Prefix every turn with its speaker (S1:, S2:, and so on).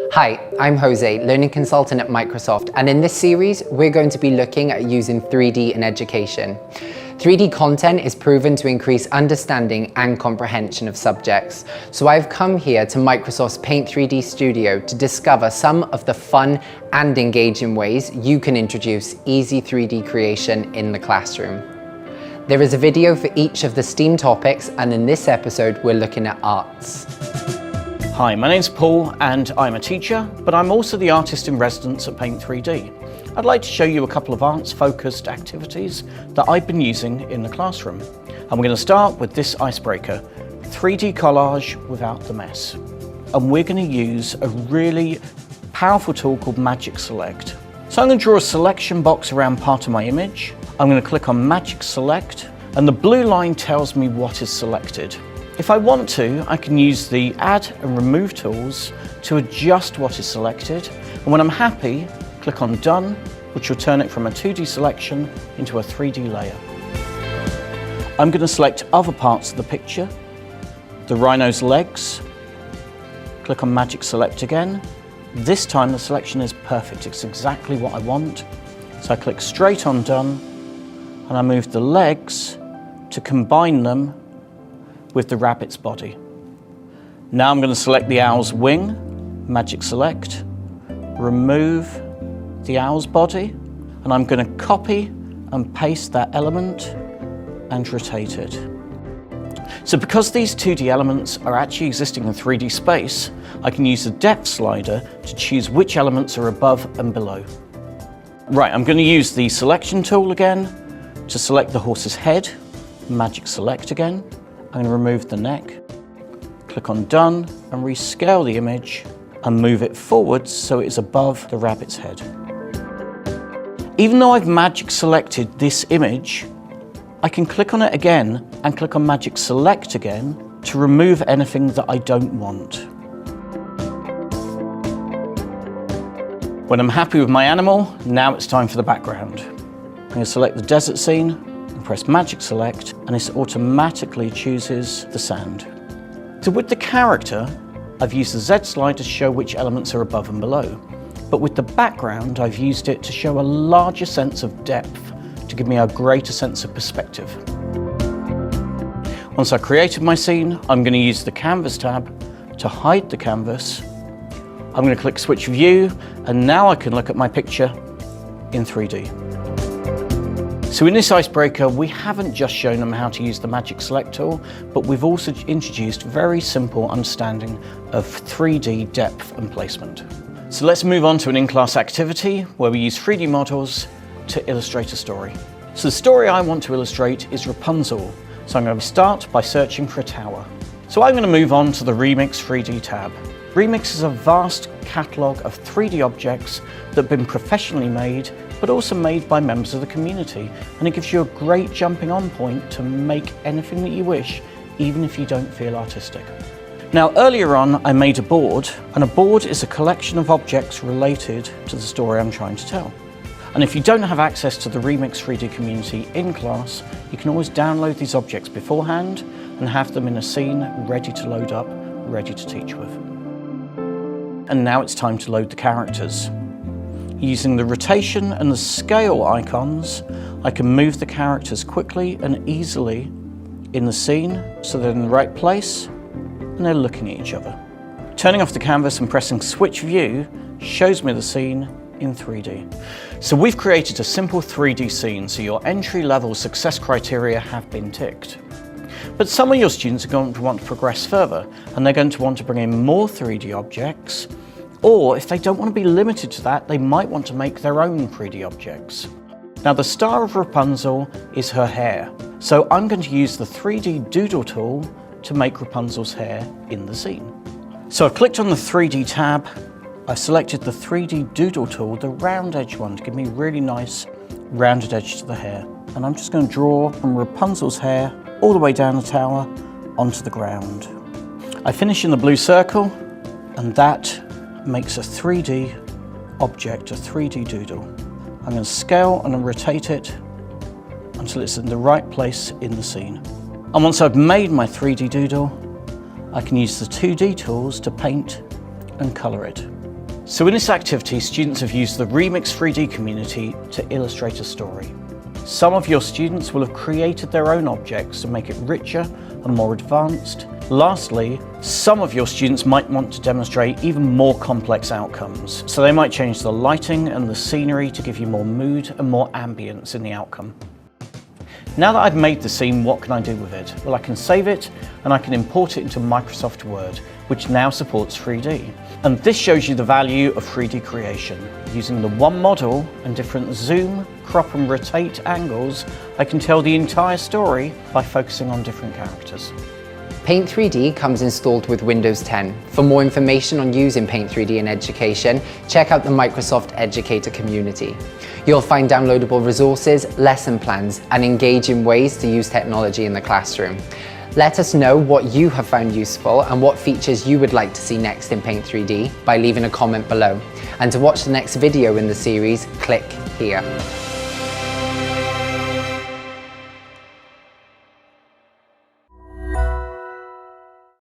S1: Hi, I'm Jose, Learning Consultant at Microsoft, and in this series, we're going to be looking at using 3D in education. 3D content is proven to increase understanding and comprehension of subjects. So I've come here to Microsoft's Paint 3D Studio to discover some of the fun and engaging ways you can introduce easy 3D creation in the classroom. There is a video for each of the STEAM topics, and in this episode, we're looking at arts.
S2: Hi, my name's Paul and I'm a teacher, but I'm also the artist in residence at Paint 3D. I'd like to show you a couple of arts-focused activities that I've been using in the classroom. And we're going to start with this icebreaker, 3D collage without the mess. And we're going to use a really powerful tool called Magic Select. So I'm going to draw a selection box around part of my image. I'm going to click on Magic Select, and the blue line tells me what is selected. If I want to, I can use the Add and Remove tools to adjust what is selected. And when I'm happy, click on Done, which will turn it from a 2D selection into a 3D layer. I'm going to select other parts of the picture, the rhino's legs. Click on Magic Select again. This time the selection is perfect. It's exactly what I want. So I click straight on Done, and I move the legs to combine them with the rabbit's body. Now I'm going to select the owl's wing, Magic Select, remove the owl's body, and I'm going to copy and paste that element and rotate it. So because these 2D elements are actually existing in 3D space, I can use the depth slider to choose which elements are above and below. Right, I'm going to use the selection tool again to select the horse's head, Magic Select again. I'm going to remove the neck, click on Done, and rescale the image and move it forwards so it's above the rabbit's head. Even though I've Magic Selected this image, I can click on it again and click on Magic Select again to remove anything that I don't want. When I'm happy with my animal, now it's time for the background. I'm going to select the desert scene and press Magic Select, and this automatically chooses the sand. So with the character, I've used the Z slider to show which elements are above and below. But with the background, I've used it to show a larger sense of depth, to give me a greater sense of perspective. Once I've created my scene, I'm going to use the Canvas tab to hide the canvas. I'm going to click Switch View, and now I can look at my picture in 3D. So in this icebreaker, we haven't just shown them how to use the Magic Select tool, but we've also introduced very simple understanding of 3D depth and placement. So let's move on to an in-class activity where we use 3D models to illustrate a story. So the story I want to illustrate is Rapunzel. So I'm going to start by searching for a tower. So I'm going to move on to the Remix 3D tab. Remix is a vast catalogue of 3D objects that have been professionally made, but also made by members of the community. And it gives you a great jumping on point to make anything that you wish, even if you don't feel artistic. Now, earlier on, I made a board, and a board is a collection of objects related to the story I'm trying to tell. And if you don't have access to the Remix 3D community in class, you can always download these objects beforehand and have them in a scene ready to load up, ready to teach with. And now it's time to load the characters. Using the rotation and the scale icons, I can move the characters quickly and easily in the scene so they're in the right place and they're looking at each other. Turning off the canvas and pressing Switch View shows me the scene in 3D. So we've created a simple 3D scene, so your entry-level success criteria have been ticked. But some of your students are going to want to progress further, and they're going to want to bring in more 3D objects, or if they don't want to be limited to that, they might want to make their own 3D objects. Now the star of Rapunzel is her hair, so I'm going to use the 3D Doodle tool to make Rapunzel's hair in the scene. So I've clicked on the 3D tab, I've selected the 3D Doodle tool, the round edge one, to give me a really nice rounded edge to the hair. And I'm just going to draw from Rapunzel's hair all the way down the tower onto the ground. I finish in the blue circle, and that makes a 3D object, a 3D doodle. I'm going to scale and rotate it until it's in the right place in the scene. And once I've made my 3D doodle, I can use the 2D tools to paint and colour it. So in this activity, students have used the Remix 3D community to illustrate a story. Some of your students will have created their own objects to make it richer and more advanced. Lastly, some of your students might want to demonstrate even more complex outcomes. So they might change the lighting and the scenery to give you more mood and more ambience in the outcome. Now that I've made the scene, what can I do with it? Well, I can save it and I can import it into Microsoft Word, which now supports 3D. And this shows you the value of 3D creation. Using the one model and different zoom, crop and rotate angles, I can tell the entire story by focusing on different characters.
S1: Paint 3D comes installed with Windows 10. For more information on using Paint 3D in education, check out the Microsoft Educator community. You'll find downloadable resources, lesson plans, and engaging ways to use technology in the classroom. Let us know what you have found useful and what features you would like to see next in Paint 3D by leaving a comment below. And to watch the next video in the series, click here.